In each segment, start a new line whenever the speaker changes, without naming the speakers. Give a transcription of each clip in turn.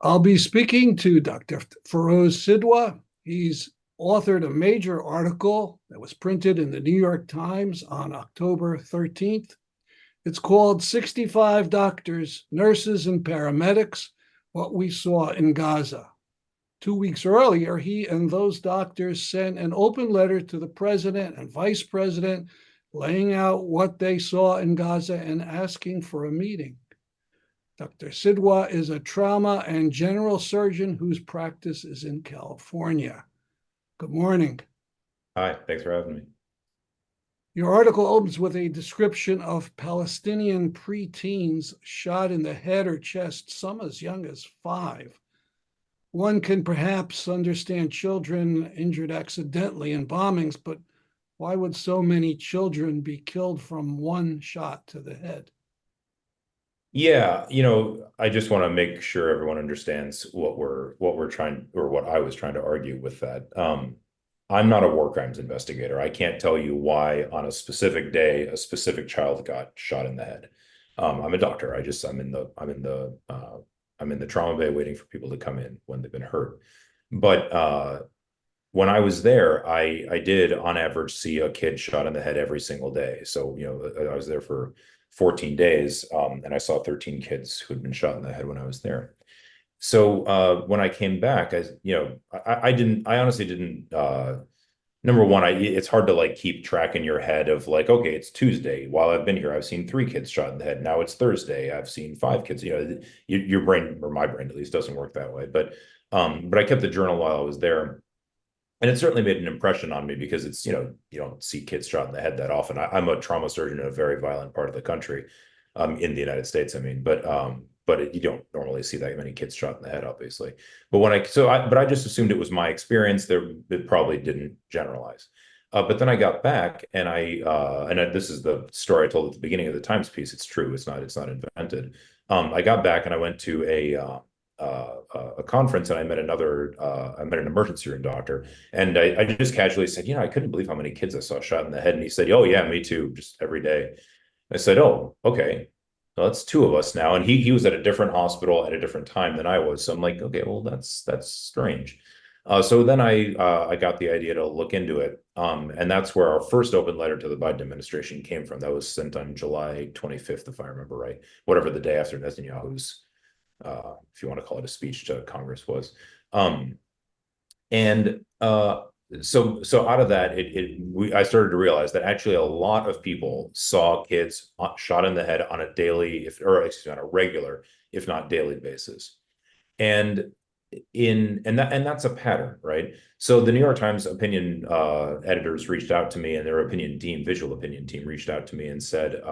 I'll be speaking to Dr. Feroze Sidhwa. He's authored a major article that was printed in the New York Times on October 13th. It's called 65 Doctors, Nurses, and Paramedics, What We Saw in Gaza. 2 weeks earlier, he and those doctors sent an open letter to the president and vice president laying out what they saw in Gaza and asking for a meeting. Dr. Sidhwa is a trauma and general surgeon whose practice is in California. Good morning.
Hi, thanks for having me.
Your article opens with a description of Palestinian preteens shot in the head or chest, some as young as 5. One can perhaps understand children injured accidentally in bombings, but why would so many children be killed from one shot to the head?
Yeah, I just want to make sure everyone understands what we're trying, or what I was trying to argue with that. I'm not a war crimes investigator. I can't tell you why on a specific day a specific child got shot in the head. I'm a doctor. I'm in the trauma bay waiting for people to come in when they've been hurt. But when I was there, I did on average see a kid shot in the head every single day. So, I was there for 14 days, and I saw 13 kids who had been shot in the head when I was there. So when I came back, I honestly didn't. Number one, it's hard to like keep track in your head of like, okay, it's Tuesday. While I've been here, I've seen 3 kids shot in the head. Now it's Thursday. I've seen 5 kids. Your brain, or my brain at least, doesn't work that way. But I kept the journal while I was there. And it certainly made an impression on me because it's, you don't see kids shot in the head that often. I'm a trauma surgeon in a very violent part of the country, in the United States, I mean, but you don't normally see that many kids shot in the head, obviously. But I just assumed it was my experience there. It probably didn't generalize. But then I got back and this is the story I told at the beginning of the Times piece. It's true. It's not invented. I got back and I went to a conference, and I met an emergency room doctor, and I just casually said, I couldn't believe how many kids I saw shot in the head. And he said, oh yeah, me too, just every day. I said, oh, okay. Well, that's 2 of us now. And he was at a different hospital at a different time than I was. So I'm like, okay, well, that's strange. So then I got the idea to look into it. And that's where our first open letter to the Biden administration came from. That was sent on July 25th, if I remember right, whatever the day after Netanyahu's, if you want to call it a speech to Congress was. And so out of that, I started to realize that actually a lot of people saw kids shot in the head on a daily, on a regular, if not daily basis. And that's a pattern, right? So the New York Times opinion editors reached out to me, and their visual opinion team reached out to me and said,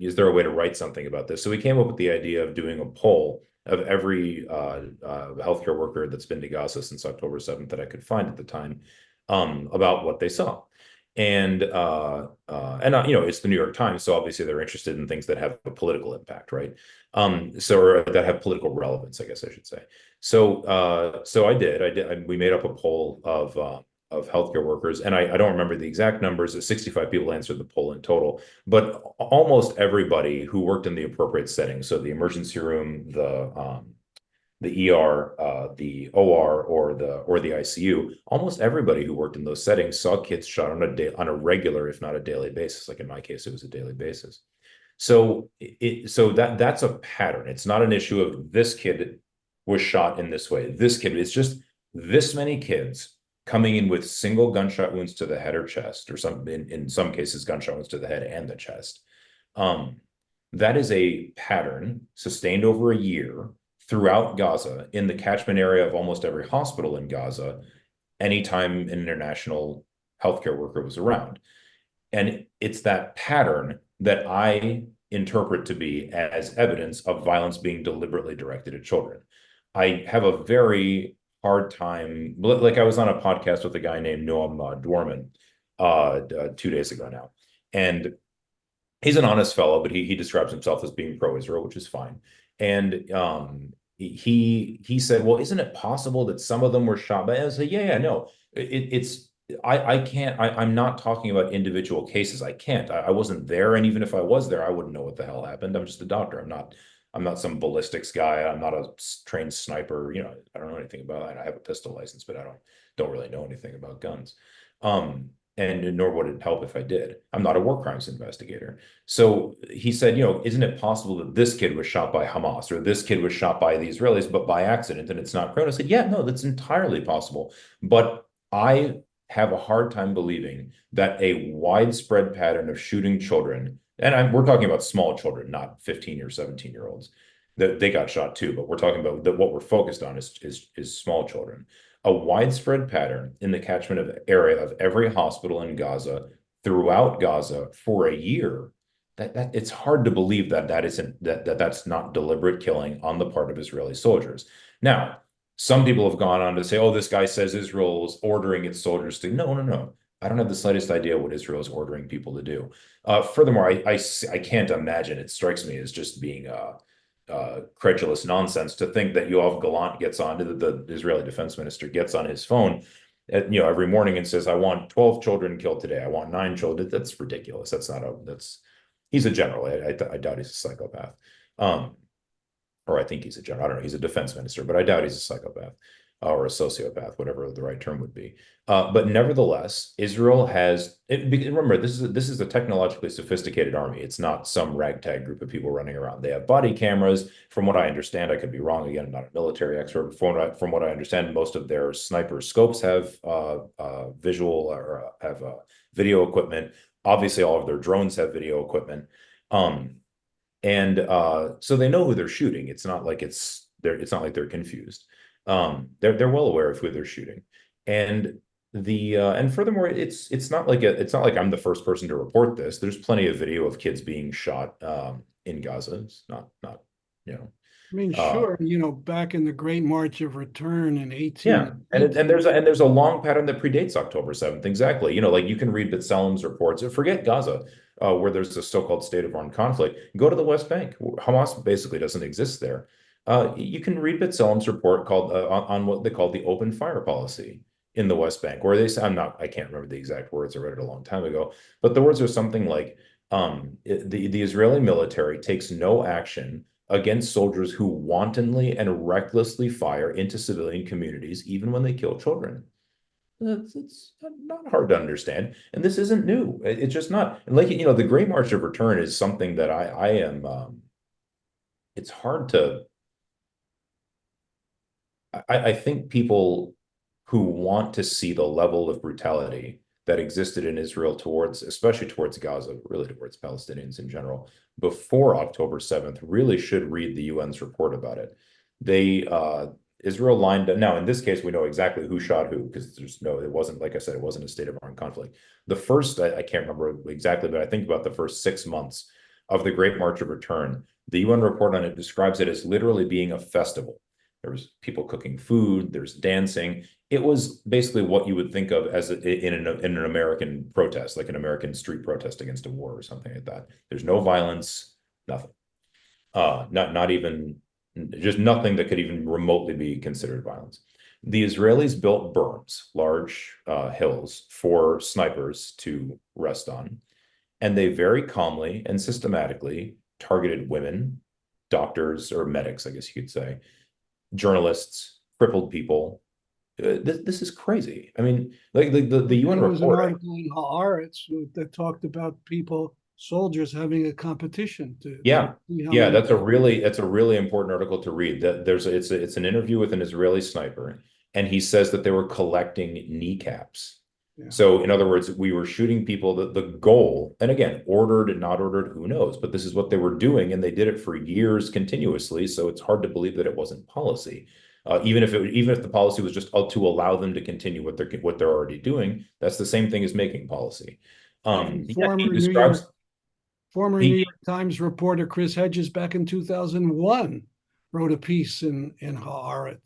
is there a way to write something about this? So we came up with the idea of doing a poll of every healthcare worker that's been to Gaza since October 7th that I could find at the time, about what they saw. And it's the New York Times, so obviously they're interested in things that have a political impact, right? Or that have political relevance, I guess I should say. So we made up a poll of healthcare workers, and I don't remember the exact numbers. 65 people answered the poll in total, but almost everybody who worked in the appropriate setting, so the emergency room, the ER, the OR, or the ICU, almost everybody who worked in those settings saw kids shot on a regular, if not a daily basis. Like in my case, it was a daily basis. So that's a pattern. It's not an issue of this kid was shot in this way. This kid, it's just this many kids coming in with single gunshot wounds to the head or chest, or in some cases, gunshot wounds to the head and the chest. That is a pattern sustained over a year throughout Gaza, in the catchment area of almost every hospital in Gaza, anytime an international healthcare worker was around. And it's that pattern that I interpret to be as evidence of violence being deliberately directed at children. I have a very hard time, like I was on a podcast with a guy named Noam Dworman 2 days ago now. And he's an honest fellow, but he describes himself as being pro-Israel, which is fine. And he said, well, isn't it possible that some of them were shot by? I said, yeah, no. I can't, I'm not talking about individual cases. I can't. I wasn't there. And even if I was there, I wouldn't know what the hell happened. I'm just a doctor. I'm not I'm not some ballistics guy. I'm not a trained sniper. You know, I don't know anything about it. I have a pistol license, but I don't really know anything about guns. And nor would it help if I did. I'm not a war crimes investigator. So he said, you know, isn't it possible that this kid was shot by Hamas or this kid was shot by the Israelis, but by accident and it's not criminal? I said, yeah, no, that's entirely possible. But I have a hard time believing that a widespread pattern of shooting children, and we're talking about small children, not 15 or 17-year-olds, that they got shot too, but we're talking about that what we're focused on is small children. A widespread pattern in the catchment of area of every hospital in Gaza throughout Gaza for a year. That it's hard to believe that that's not deliberate killing on the part of Israeli soldiers. Now, some people have gone on to say, "Oh, this guy says Israel's ordering its soldiers to." No, no, no. I don't have the slightest idea what Israel is ordering people to do. Furthermore, I can't imagine. It strikes me as just being credulous nonsense to think that Yoav Gallant gets on, the Israeli defense minister gets on his phone, every morning and says, "I want 12 children killed today. I want 9 children." That's ridiculous. He's a general. I doubt he's a psychopath. Or I think he's a general. I don't know. He's a defense minister, but I doubt he's a psychopath or a sociopath, whatever the right term would be. But nevertheless, Israel remember, this is a technologically sophisticated army. It's not some ragtag group of people running around. They have body cameras. From what I understand, I could be wrong. Again, I'm not a military expert. From what I understand, most of their sniper scopes have visual or have video equipment. Obviously, all of their drones have video equipment. So they know who they're shooting. It's not like they're confused. They're well aware of who they're shooting. And furthermore, it's not like I'm the first person to report this. There's plenty of video of kids being shot in Gaza. It's not you know.
I mean, sure, back in the Great March of Return in 18.
Yeah, and there's a long pattern that predates October 7th. Exactly. Like you can read B'Tselem's reports. Forget Gaza, where there's a so-called state of armed conflict. Go to the West Bank. Hamas basically doesn't exist there. You can read B'Tselem's report called on what they call the open fire policy in the West Bank, where they say, I can't remember the exact words. I read it a long time ago, but the words are something like, the Israeli military takes no action against soldiers who wantonly and recklessly fire into civilian communities, even when they kill children. It's not hard to understand, and this isn't new. It's just not. And the Great March of Return is something that I am. It's hard to. I think people who want to see the level of brutality that existed in Israel especially towards Gaza, really towards Palestinians in general, before October 7th, really should read the UN's report about it. Israel lined up. Now, in this case, we know exactly who shot who, because it wasn't, like I said, it wasn't a state of armed conflict. The first, I can't remember exactly, but I think about the first 6 months of the Great March of Return, the UN report on it describes it as literally being a festival. There was people cooking food, there's dancing. It was basically what you would think of as in an American protest, like an American street protest against a war or something like that. There's no violence, nothing. Not even, just nothing that could even remotely be considered violence. The Israelis built berms, large hills for snipers to rest on, and they very calmly and systematically targeted women, doctors or medics, I guess you could say, journalists, crippled people. This is crazy. I mean, like the UN
There was an
report.
article in Haaretz that talked about soldiers having a competition to
Yeah,
see how
yeah,
many.
that's a really important article to read. It's an interview with an Israeli sniper, and he says that they were collecting kneecaps.
Yeah.
So, in other words, we were shooting people. The goal, and again, ordered and not ordered, who knows? But this is what they were doing, and they did it for years continuously. So it's hard to believe that it wasn't policy. Even if the policy was just to allow them to continue what they're already doing, that's the same thing as making policy.
Former New York Times reporter Chris Hedges back in 2001 wrote a piece in Harper's,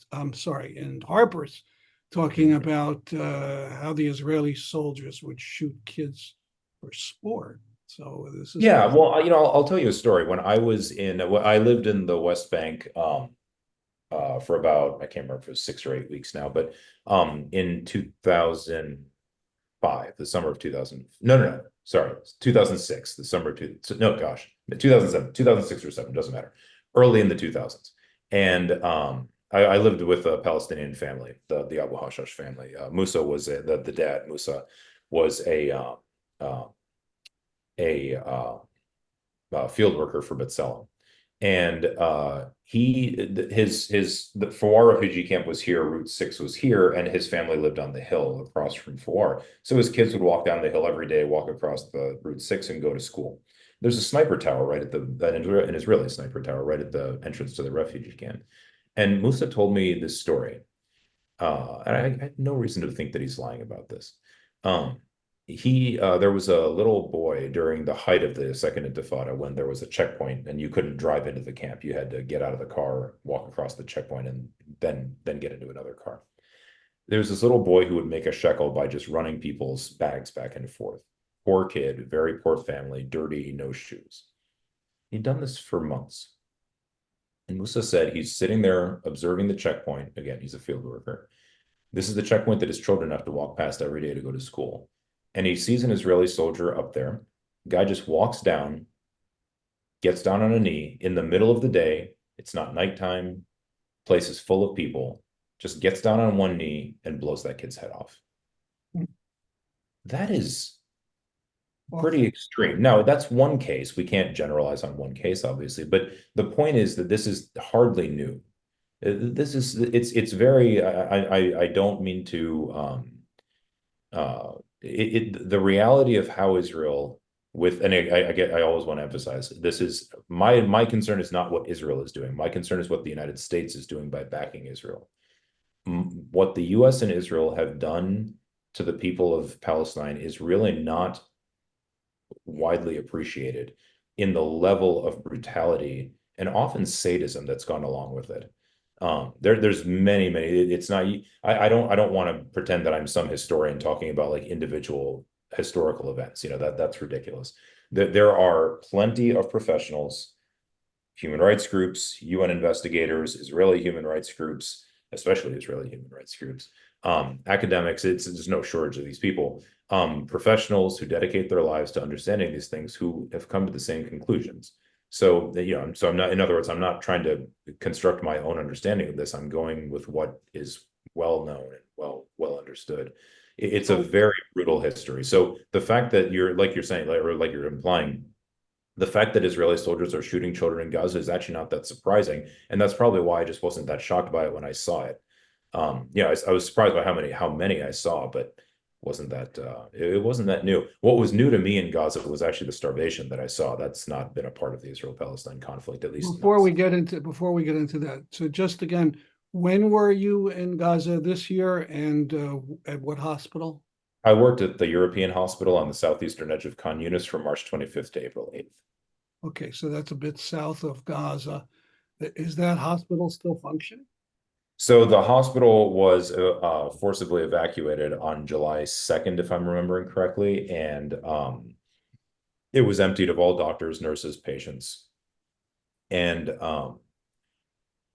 talking about how the Israeli soldiers would shoot kids for sport. So this is
well, I'll tell you a story. When I lived in the West Bank for about, I can't remember if it was 6 or 8 weeks now, but in 2005, the summer of 2000, sorry, 2006, the summer of 2007, 2006 or 7, doesn't matter. early in the 2000s. And I lived with a Palestinian family, the Abu Hashash family. Musa was the dad. Musa was uh, a field worker for B'Tselem. And the Fawar refugee camp was here, Route 6 was here, and his family lived on the hill across from Fawar. So his kids would walk down the hill every day, walk across the Route 6 and go to school. There's a sniper tower right at an Israeli sniper tower right at the entrance to the refugee camp. And Musa told me this story. And I had no reason to think that he's lying about this. Um, there was a little boy during the height of the Second Intifada when there was a checkpoint and you couldn't drive into the camp. You had to get out of the car, walk across the checkpoint, and then get into another car. There was this little boy who would make a shekel by just running people's bags back and forth. Poor kid, very poor family, dirty, no shoes. He'd done this for months. And Musa said he's sitting there observing the checkpoint. Again, he's a field worker. This is the checkpoint that his children have to walk past every day to go to school. And he sees an Israeli soldier up there. Guy just walks down, gets down on a knee in the middle of the day. It's not nighttime. Place is full of people. Just gets down on one knee and blows that kid's head off. That is pretty extreme. Now, that's one case. We can't generalize on one case, obviously, but the point is that this is hardly new. It's very, I don't mean to, the reality of how Israel I always want to emphasize, this is my concern is not what Israel is doing. My concern is what the United States is doing by backing Israel. What the US and Israel have done to the people of Palestine is really not widely appreciated in the level of brutality and often sadism that's gone along with it. There's many. It's not. I don't want to pretend that I'm some historian talking about like individual historical events. That's ridiculous. There are plenty of professionals, human rights groups, UN investigators, Israeli human rights groups, especially Israeli human rights groups, academics. There's no shortage of these people. Professionals who dedicate their lives to understanding these things who have come to the same conclusions. So, I'm not, in other words, I'm not trying to construct my own understanding of this. I'm going with what is well known and well understood. It's a very brutal history. So the fact that you're saying, or like you're implying, the fact that Israeli soldiers are shooting children in Gaza is actually not that surprising. And that's probably why I just wasn't that shocked by it when I saw it. I was surprised by how many I saw, but it wasn't that new. What was new to me in Gaza was actually the starvation that I saw. That's not been a part of the Israel-Palestine conflict, at least.
Before we get into that, so just again, when were you in Gaza this year, and at what hospital?
I worked at the European hospital on the southeastern edge of Khan Yunis from March 25th to April 8th.
Okay, so that's a bit south of Gaza. Is that hospital still functioning?
So the hospital was forcibly evacuated on July 2nd, if I'm remembering correctly, and it was emptied of all doctors, nurses, patients, and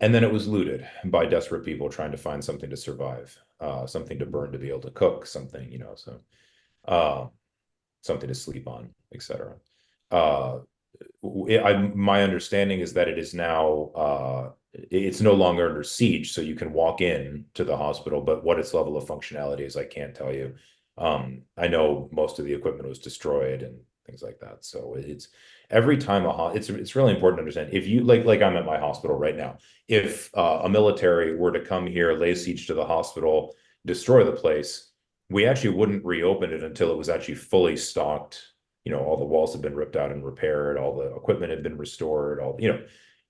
then it was looted by desperate people trying to find something to survive, something to burn to be able to cook, something, something to sleep on, etc. My understanding is that it is now it's no longer under siege, so you can walk in to the hospital, but what its level of functionality is, I can't tell you. I know most of the equipment was destroyed and things like that. So it's every time it's really important to understand, if you like I'm at my hospital right now, if a military were to come here, lay siege to the hospital, destroy the place, we actually wouldn't reopen it until it was actually fully stocked. All the walls have been ripped out and repaired, all the equipment had been restored,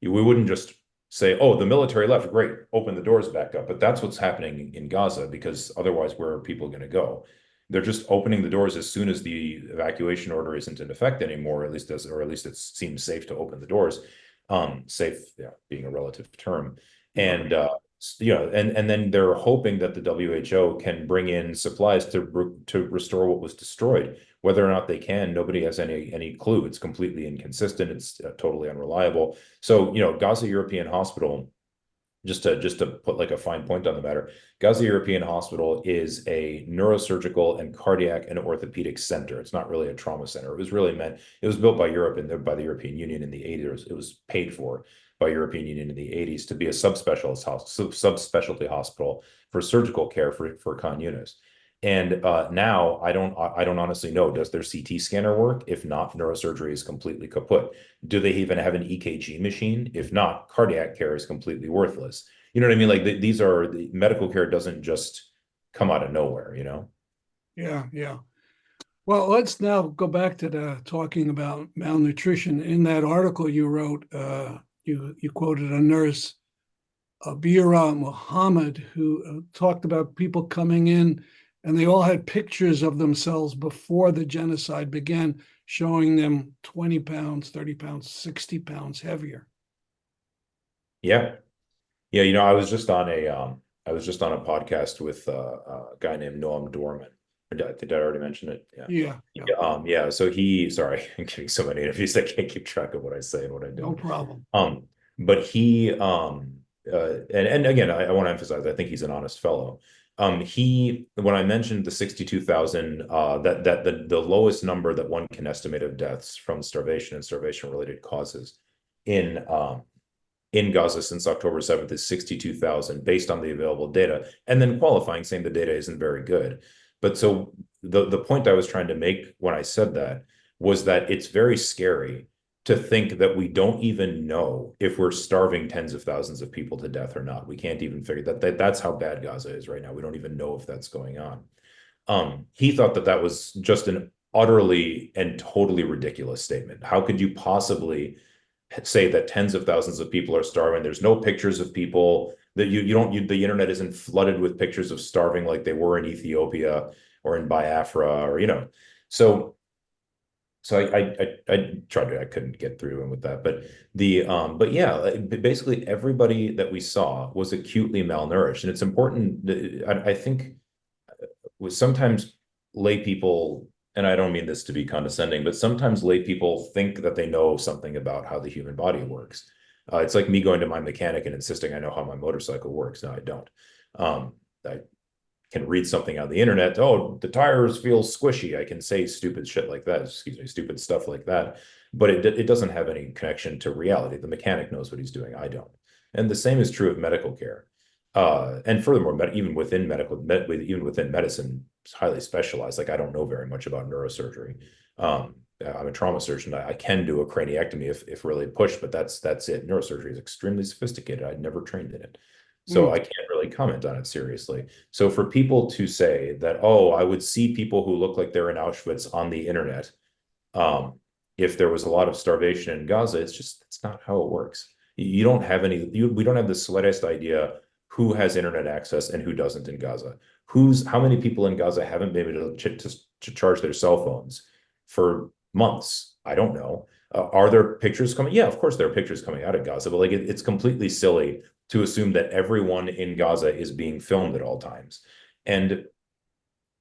we wouldn't just say, oh, the military left, great, open the doors back up. But that's what's happening in Gaza, because otherwise, where are people going to go? They're just opening the doors as soon as the evacuation order isn't in effect anymore, at least it seems safe to open the doors. Safe, yeah, being a relative term. And and then they're hoping that the WHO can bring in supplies to restore what was destroyed. Whether or not they can, nobody has any clue. It's completely inconsistent. It's totally unreliable. So, Gaza European Hospital just to put like a fine point on the matter, Gaza European Hospital is a neurosurgical and cardiac and orthopedic center. It's not really a trauma center. It was built by Europe and by the European Union in the 80s. It was paid for by European Union in the 80s to be a subspecialty hospital for surgical care for Khan Yunis. And now I don't honestly know. Does their CT scanner work? If not, neurosurgery is completely kaput. Do they even have an EKG machine? If not, cardiac care is completely worthless. You know what I mean? Like these are the medical care doesn't just come out of nowhere, you know?
Yeah, yeah. Well, let's now go back to the talking about malnutrition. In that article you wrote, you quoted a nurse, Abira Muhammad, who talked about people coming in and they all had pictures of themselves before the genocide began, showing them 20 pounds, 30 pounds, 60 pounds heavier.
Yeah. Yeah, you know, I was just on a podcast with a guy named Noam Dorman. Did I already mention it? Yeah.
Yeah, yeah,
Yeah. So sorry, I'm giving so many interviews, I can't keep track of what I say and what I
no
don't.
problem.
But he and again, I want to emphasize, I think he's an honest fellow. When I mentioned the 62,000, that the lowest number that one can estimate of deaths from starvation and starvation related causes in Gaza since October 7th is 62,000 based on the available data, and then qualifying saying the data isn't very good. But so the point I was trying to make when I said that was that it's very scary to think that we don't even know if we're starving tens of thousands of people to death or not. We can't even figure that's how bad Gaza is right now. We don't even know if that's going on. He thought that was just an utterly and totally ridiculous statement. How could you possibly say that tens of thousands of people are starving? There's no pictures of people that the internet isn't flooded with pictures of starving like they were in Ethiopia or in Biafra or, you know, so I tried to, I couldn't get through him with that, but yeah, basically everybody that we saw was acutely malnourished. And it's important, I think with sometimes lay people, and I don't mean this to be condescending, but sometimes lay people think that they know something about how the human body works. It's like me going to my mechanic and insisting I know how my motorcycle works. No, I don't. I can read something on the internet. Oh, the tires feel squishy. I can say stupid shit like that. Excuse me, stupid stuff like that. But it doesn't have any connection to reality. The mechanic knows what he's doing. I don't. And the same is true of medical care. And furthermore, even within medicine, it's highly specialized. Like I don't know very much about neurosurgery. I'm a trauma surgeon. I can do a craniectomy if really pushed, but that's it. Neurosurgery is extremely sophisticated. I'd never trained in it. So I can't really comment on it seriously. So for people to say that, oh, I would see people who look like they're in Auschwitz on the internet, if there was a lot of starvation in Gaza, it's not how it works. You don't have we don't have the slightest idea who has internet access and who doesn't in Gaza. How many people in Gaza haven't been able to charge their cell phones for months? I don't know. Are there pictures coming? Yeah, of course there are pictures coming out of Gaza, but like it's completely silly to assume that everyone in Gaza is being filmed at all times. And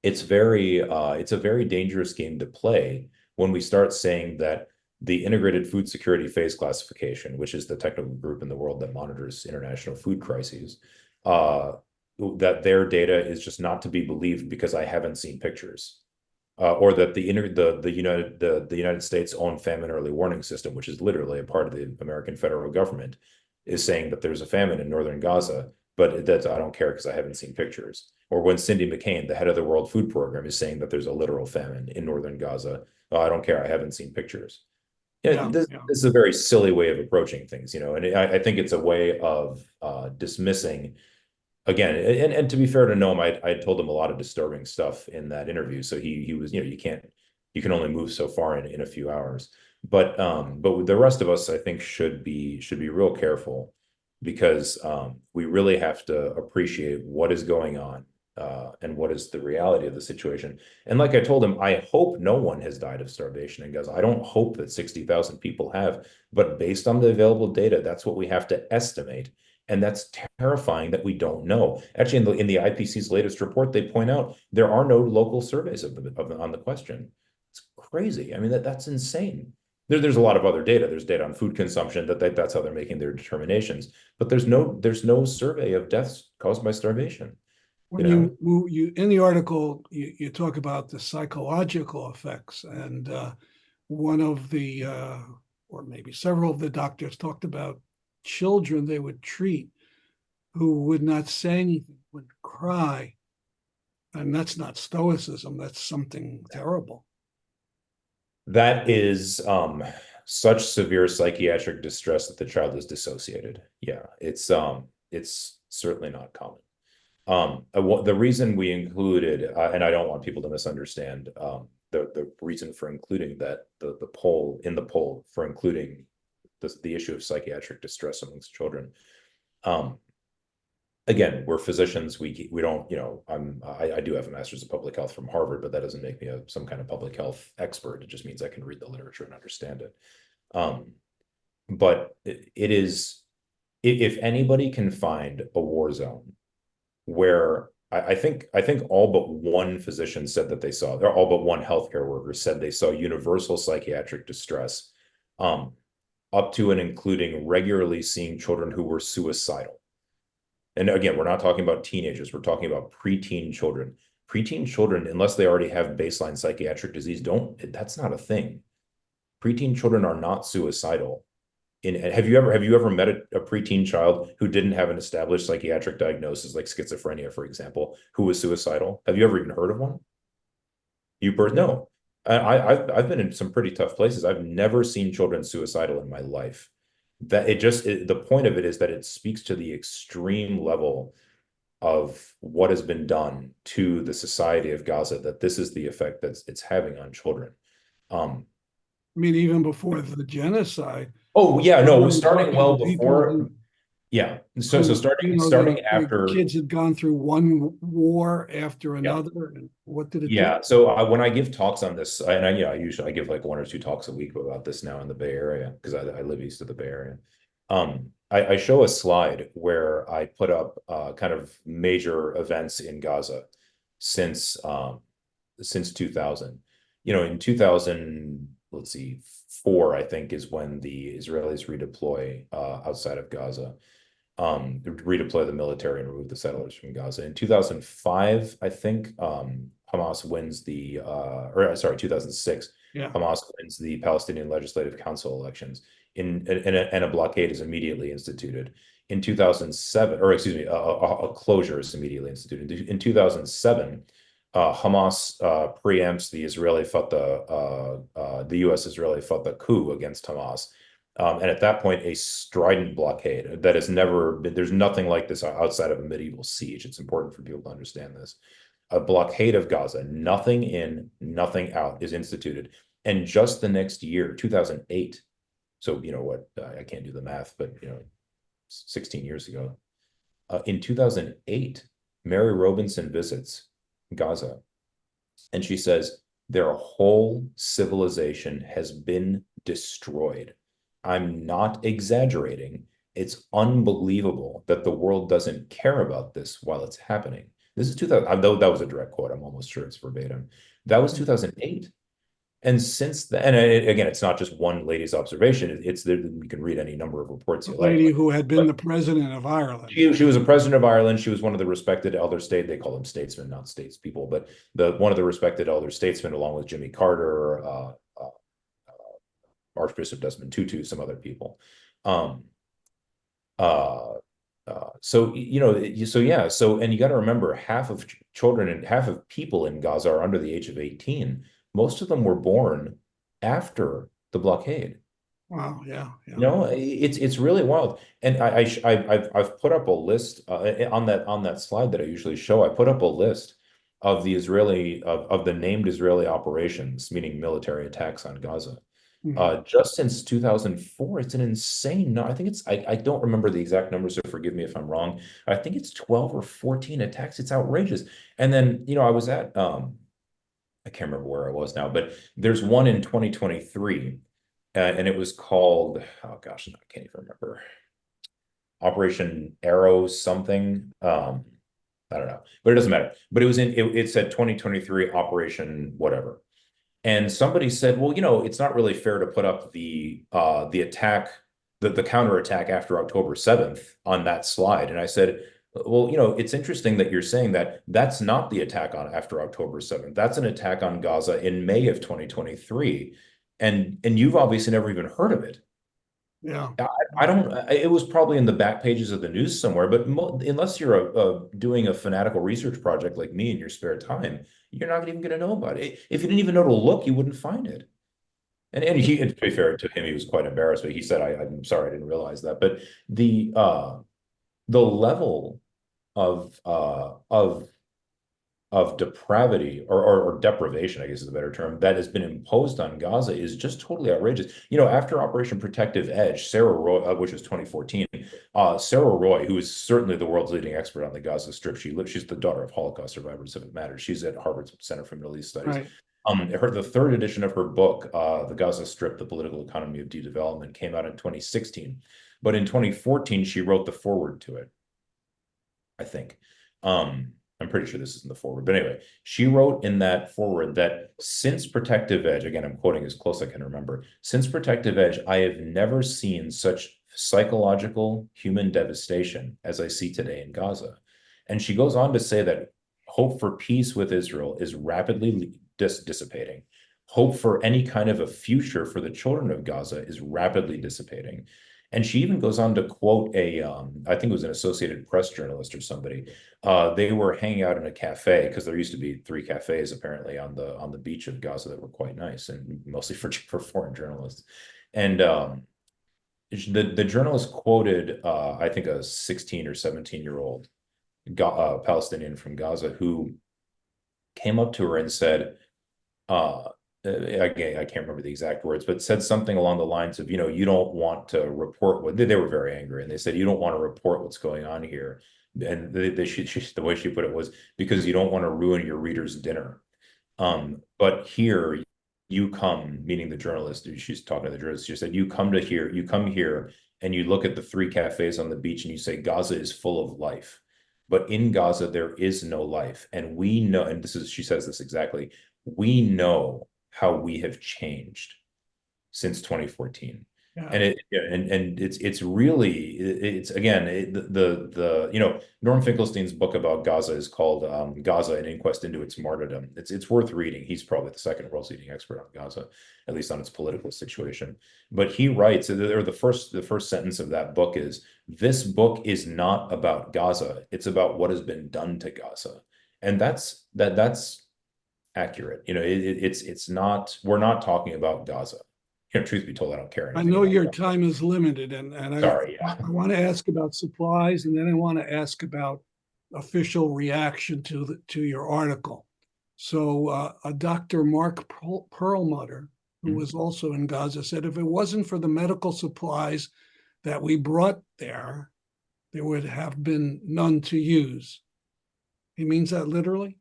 it's a very dangerous game to play when we start saying that the Integrated Food Security Phase Classification, which is the technical group in the world that monitors international food crises, that their data is just not to be believed because I haven't seen pictures. Or that the United States own famine early warning system, which is literally a part of the American federal government, is saying that there's a famine in northern Gaza, but I don't care because I haven't seen pictures. Or when Cindy McCain, the head of the World Food Program, is saying that there's a literal famine in northern Gaza, I don't care, I haven't seen pictures. This is a very silly way of approaching things, you know, and I think it's a way of dismissing. Again, and to be fair to Noam, I told him a lot of disturbing stuff in that interview. So he was, you know, you can only move so far in a few hours. But the rest of us, I think, should be real careful because we really have to appreciate what is going on and what is the reality of the situation. And like I told him, I hope no one has died of starvation in Gaza. I don't hope that 60,000 people have, but based on the available data, that's what we have to estimate. And that's terrifying that we don't know. Actually, in the IPCC's latest report, they point out there are no local surveys on the question. It's crazy. I mean, that's insane. There's a lot of other data. There's data on food consumption that's how they're making their determinations. But there's no survey of deaths caused by starvation.
When you in the article, you talk about the psychological effects, and one of the or maybe several of the doctors talked about children they would treat who would not say anything, would cry, and that's not stoicism. That's something terrible.
That is such severe psychiatric distress that the child is dissociated. Yeah, it's certainly not common. The reason we included, and I don't want people to misunderstand, the reason for including that the poll for including the issue of psychiatric distress amongst children. Again, we're physicians. We don't, I do have a master's of public health from Harvard, but that doesn't make me some kind of public health expert. It just means I can read the literature and understand it. But it is, if anybody can find a war zone where I think all but one physician said that they saw, or all but one healthcare worker said they saw universal psychiatric distress, up to and including regularly seeing children who were suicidal. And again, we're not talking about teenagers. We're talking about preteen children. Preteen children, unless they already have baseline psychiatric disease, that's not a thing. Preteen children are not suicidal. Have you ever met a preteen child who didn't have an established psychiatric diagnosis, like schizophrenia, for example, who was suicidal? Have you ever even heard of one? No. I've been in some pretty tough places. I've never seen children suicidal in my life. The point of it is that it speaks to the extreme level of what has been done to the society of Gaza, that this is the effect that it's having on children.
I mean, even before the genocide.
Oh yeah, no, it was starting well before. Yeah, so starting after
kids had gone through one war after another, and what did it do?
Yeah, so when I give talks on this, and I usually give like 1 or 2 talks a week about this now in the Bay Area, because I live east of the Bay Area. I show a slide where I put up kind of major events in Gaza since 2000. In 2000, let's see, 4, I think, is when the Israelis redeploy outside of Gaza. Redeploy the military and remove the settlers from Gaza. In 2005, I think, Hamas wins 2006,
yeah.
Hamas wins the Palestinian Legislative Council elections, and a blockade is immediately instituted. In 2007, or excuse me, a closure is immediately instituted. In 2007, Hamas preempts the U.S.-Israeli Fatah coup against Hamas. And at that point, a strident blockade that has never been, there's nothing like this outside of a medieval siege. It's important for people to understand this. A blockade of Gaza, nothing in, nothing out, is instituted. And just the next year, 2008, so I can't do the math, but 16 years ago, in 2008, Mary Robinson visits Gaza, and she says their whole civilization has been destroyed. I'm not exaggerating. It's unbelievable that the world doesn't care about this while it's happening. This is 2000, though that was a direct quote. I'm almost sure it's verbatim. That was 2008. And since then, and again, it's not just one lady's observation. It's there. You can read any number of reports you like.
Lady who had been the president of Ireland.
She was a president of Ireland. She was one of the respected elder state. They call them statesmen, not statespeople, but one of the respected elder statesmen, along with Jimmy Carter, Archbishop Desmond Tutu, some other people. And you got to remember, half of children and half of people in Gaza are under the age of 18. Most of them were born after the blockade.
Wow, yeah.
It's really wild. And I've put up a list on that slide that I usually show. I put up a list of the named Israeli operations, meaning military attacks on Gaza. Just since 2004, it's an insane. I think I don't remember the exact numbers, so forgive me if I'm wrong. I think it's 12 or 14 attacks. It's outrageous. And then, I was at, I can't remember where I was now, but there's one in 2023, and it was called, oh gosh, I can't even remember. Operation Arrow something. I don't know, but it doesn't matter. But it said 2023 Operation whatever. And somebody said, well, it's not really fair to put up the attack, the counterattack after October 7th on that slide. And I said, well, it's interesting that you're saying that that's not the attack on after October 7th. That's an attack on Gaza in May of 2023. And you've obviously never even heard of it.
Yeah.
I don't, it was probably in the back pages of the news somewhere, but unless you're doing a fanatical research project like me in your spare time, you're not even going to know about it. If you didn't even know to look, you wouldn't find it. And to be fair to him, he was quite embarrassed, but he said, I'm sorry, I didn't realize that. But the level of depravity or deprivation, I guess is a better term, that has been imposed on Gaza is just totally outrageous. After Operation Protective Edge, Sarah Roy, which was 2014, Sarah Roy, who is certainly the world's leading expert on the Gaza Strip, she's the daughter of Holocaust survivors, if it matters. She's at Harvard Center for Middle East Studies.
Right.
The third edition of her book, The Gaza Strip, The Political Economy of De-Development, came out in 2016. But in 2014, she wrote the foreword to it, I think. I'm pretty sure this is in the foreword. But anyway, she wrote in that foreword that since Protective Edge, again, I'm quoting as close as I can remember, since Protective Edge, I have never seen such psychological human devastation as I see today in Gaza. And she goes on to say that hope for peace with Israel is rapidly dissipating. Hope for any kind of a future for the children of Gaza is rapidly dissipating. And she even goes on to quote I think it was an Associated Press journalist or somebody. They were hanging out in a cafe because there used to be 3 cafes apparently on the beach of Gaza that were quite nice and mostly for foreign journalists. And the journalist quoted I think a 16 or 17-year-old Palestinian from Gaza who came up to her and said, again, I can't remember the exact words, but said something along the lines of, you don't want to report what they were very angry. And they said, you don't want to report what's going on here. And the way she put it was because you don't want to ruin your reader's dinner. But here you come, meaning the journalist, she's talking to the journalist. She said, you come here and you look at the 3 cafes on the beach and you say, Gaza is full of life. But in Gaza, there is no life. And we know, and she says this exactly, we know how we have changed since 2014.
Yeah.
And it's really, again, Norm Finkelstein's book about Gaza is called Gaza, an Inquest into Its Martyrdom. It's worth reading. He's probably the second world's leading expert on Gaza, at least on its political situation. But he writes, or the first sentence of that book is, this book is not about Gaza. It's about what has been done to Gaza. And that's accurate. It's not, we're not talking about Gaza. Truth be told, I don't care
I
anything
know
about
your
that.
time is limited, and
Sorry, yeah.
I want to ask about supplies, and then I want to ask about official reaction to your article. So a Dr. Mark Perlmutter, who was also in Gaza, said if it wasn't for the medical supplies that we brought there would have been none to use. He means that literally?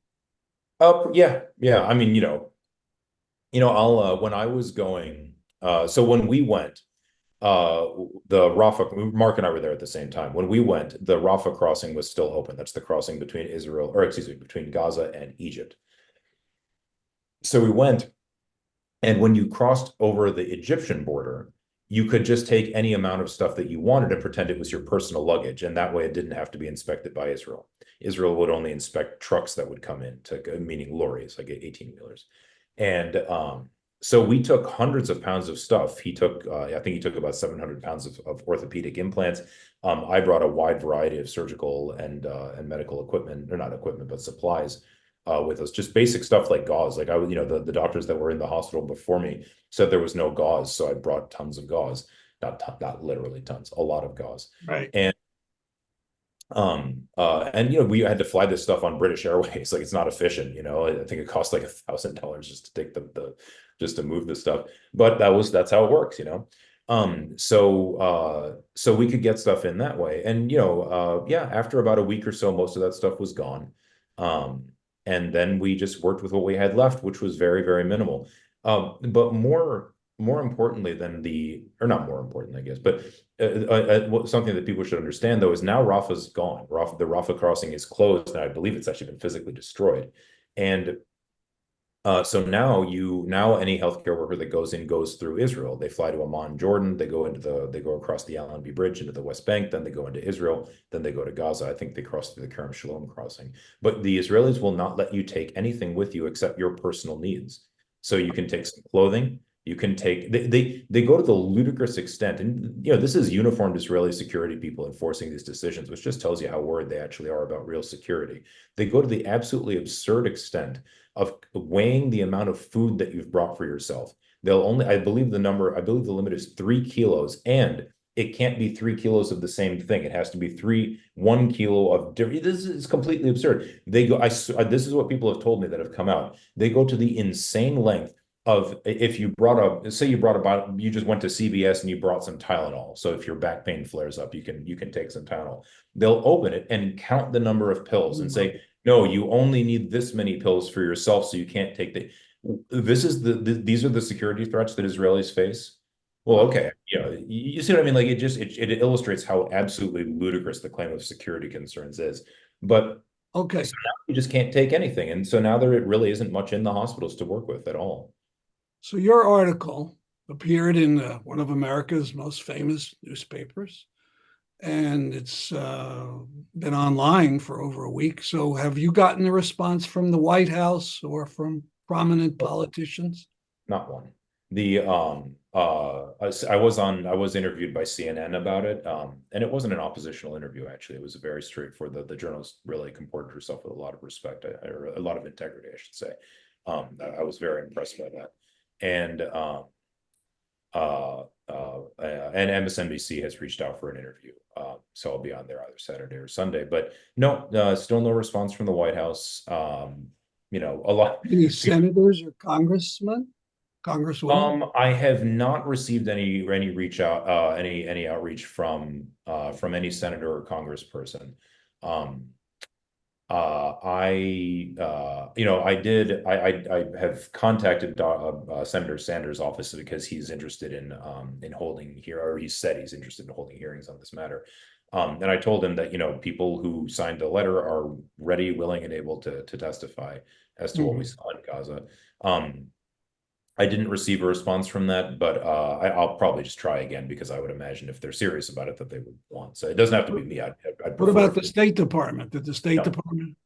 Yeah. I mean, I'll when I was going, so when we went, the Rafah, Mark and I were there at the same time. When we went, the Rafah crossing was still open. That's the crossing between between Gaza and Egypt. So we went, and when you crossed over the Egyptian border, you could just take any amount of stuff that you wanted and pretend it was your personal luggage. And that way it didn't have to be inspected by Israel. Israel would only inspect trucks that would come in, meaning lorries, like 18-wheelers. And so we took hundreds of pounds of stuff. I think he took about 700 pounds of orthopedic implants. I brought a wide variety of surgical and medical equipment, or not equipment, but supplies with us. Just basic stuff like gauze. Like the doctors that were in the hospital before me said there was no gauze, so I brought tons of gauze. Not literally tons, a lot of gauze.
Right.
And we had to fly this stuff on British Airways. Like, it's not efficient, I think it cost like $1,000 just to take just to move the stuff. But that's how it works, so we could get stuff in that way. And after about a week or so, most of that stuff was gone. And then we just worked with what we had left, which was very, very minimal. But more importantly than or not more important, I guess, but something that people should understand, though, is now Rafah's gone. The Rafah crossing is closed, and I believe it's actually been physically destroyed. And So now any healthcare worker that goes through Israel. They fly to Amman, Jordan. They go across the Allenby Bridge into the West Bank. Then they go into Israel. Then they go to Gaza. I think they cross through the Kerem Shalom crossing. But the Israelis will not let you take anything with you except your personal needs. So you can take some clothing. You can take they go to the ludicrous extent, and this is uniformed Israeli security people enforcing these decisions, which just tells you how worried they actually are about real security. They go to the absolutely absurd extent of weighing the amount of food that you've brought for yourself. I believe the limit is 3 kilos, and it can't be 3 kilos of the same thing. It has to be 1 kilo of different. This is completely absurd. This is what people have told me that have come out. They go to the insane length of, if you you just went to CVS and you brought some Tylenol. So if your back pain flares up, you can take some Tylenol. They'll open it and count the number of pills and say, no, you only need this many pills for yourself, so you can't take these are the security threats that Israelis face. Well, okay, you see what I mean? Like, it illustrates how absolutely ludicrous the claim of security concerns is. But
Okay.
so now you just can't take anything, and so now there really isn't much in the hospitals to work with at all.
So your article appeared in one of America's most famous newspapers, and it's been online for over a week. So have you gotten a response from the White House or from prominent politicians?
Not one. I was interviewed by CNN about it, and it wasn't an oppositional interview. Actually, it was a very straightforward. The journalist really comported herself with a lot of respect, or a lot of integrity, I should say. I was very impressed by that, and MSNBC has reached out for an interview, so I'll be on there either Saturday or Sunday. But no, still no response from the White House. A lot.
Any senators or congresswomen?
I have not received any reach out, any outreach from any senator or congressperson. I have contacted Senator Sanders' office because he's interested in holding here, or he said he's interested in holding hearings on this matter. And I told him that people who signed the letter are ready, willing, and able to testify as to what we saw in Gaza. I didn't receive a response from that, but I'll probably just try again, because I would imagine if they're serious about it that they would want. So it doesn't have to be me. I'd
What about the State Department? Did the State Department?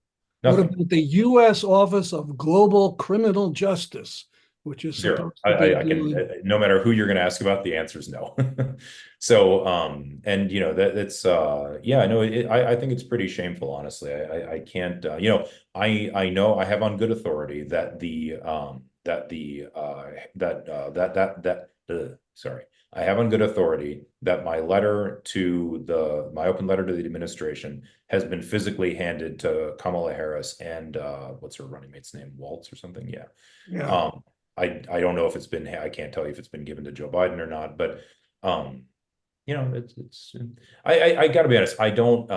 Nothing.
What about the U.S. Office of Global Criminal Justice, which is
Zero.
supposed to be
I can, no matter who you're going to ask about, the answer is no. So, and that's yeah, no, I think it's pretty shameful, honestly. I can't, I know I have on good authority that sorry, I have on good authority that my open letter to the administration has been physically handed to Kamala Harris and what's her running mate's name, Waltz or something. Yeah.
Yeah.
I don't know if it's been, I can't tell you if it's been given to Joe Biden or not, but I gotta be honest. I don't,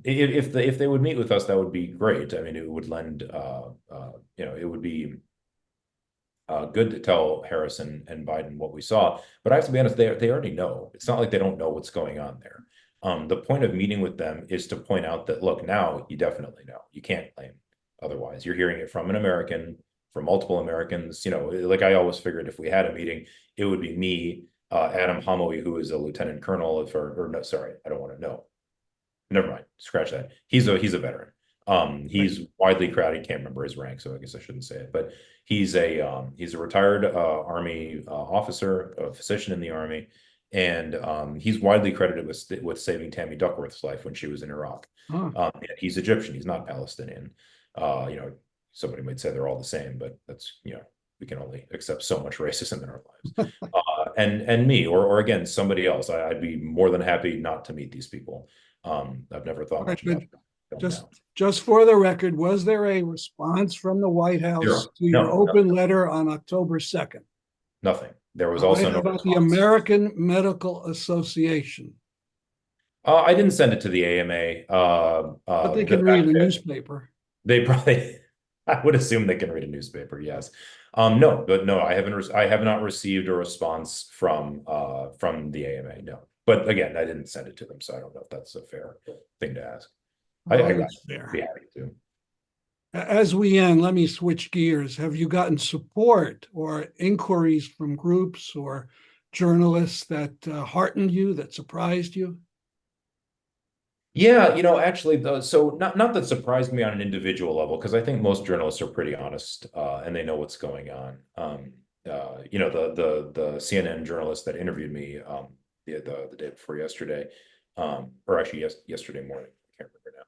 if they would meet with us, that would be great. I mean, it would lend, it would be good to tell Harris and Biden what we saw, but I have to be honest, they already know. It's not like they don't know what's going on there. The point of meeting with them is to point out that, look, now you definitely know. You can't claim otherwise. You're hearing it from an American, from multiple Americans. Like, I always figured if we had a meeting, it would be me, Adam Homowy, who is a lieutenant colonel, or no, sorry, I don't want to know. Never mind, scratch that. He's a veteran. He's widely crowded. Can't remember his rank, so I guess I shouldn't say it. But he's a retired Army officer, a physician in the Army, and he's widely credited with saving Tammy Duckworth's life when she was in Iraq. He's Egyptian. He's not Palestinian. Somebody might say they're all the same, but that's we can only accept so much racism in our lives. And me, or again, somebody else. I'd be more than happy not to meet these people. I've never thought much about it.
Just for the record, was there a response from the White House to your open letter on October 2nd?
Nothing. There was also no
about the American Medical Association.
I didn't send it to the AMA.
But they can read a newspaper.
They probably, I would assume they can read a newspaper. Yes. No, I have not received a response from the AMA. No, but again, I didn't send it to them, so I don't know if that's a fair thing to ask. I got be happy to.
As we end, let me switch gears. Have you gotten support or inquiries from groups or journalists that heartened you, that surprised you?
Yeah, actually, so not that surprised me on an individual level, because I think most journalists are pretty honest, and they know what's going on. The CNN journalist that interviewed me the day before yesterday, or actually yesterday morning, I can't remember now.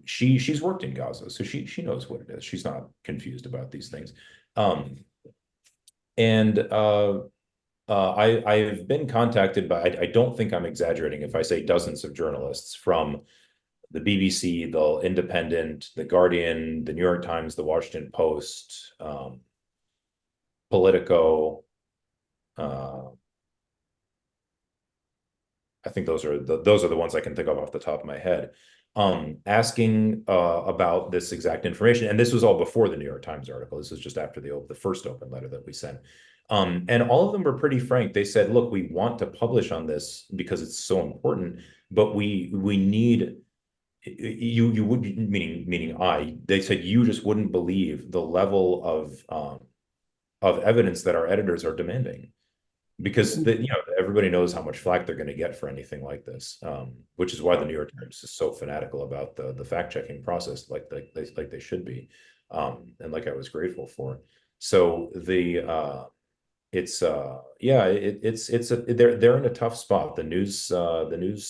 She's worked in Gaza, so she knows what it is. She's not confused about these things. And I've been contacted by, I don't think I'm exaggerating if I say dozens of journalists from the BBC, the Independent, the Guardian, the New York Times, the Washington Post, Politico. I think those are the ones I can think of off the top of my head. Asking about this exact information, and this was all before the New York Times article. This was just after the first open letter that we sent. And all of them were pretty frank. They said, "Look, we want to publish on this because it's so important, but we need." You would, meaning I, they said you just wouldn't believe the level of evidence that our editors are demanding, because everybody knows how much flack they're going to get for anything like this, which is why the New York Times is so fanatical about the fact checking process, like they should be, and like I was grateful for. So they're in a tough spot. The news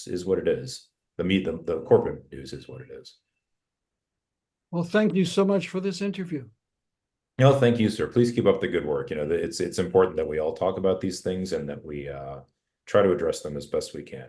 is what it is. The corporate news is what it is.
Well, thank you so much for this interview.
No, thank you, sir. Please keep up the good work. It's important that we all talk about these things and that we try to address them as best we can.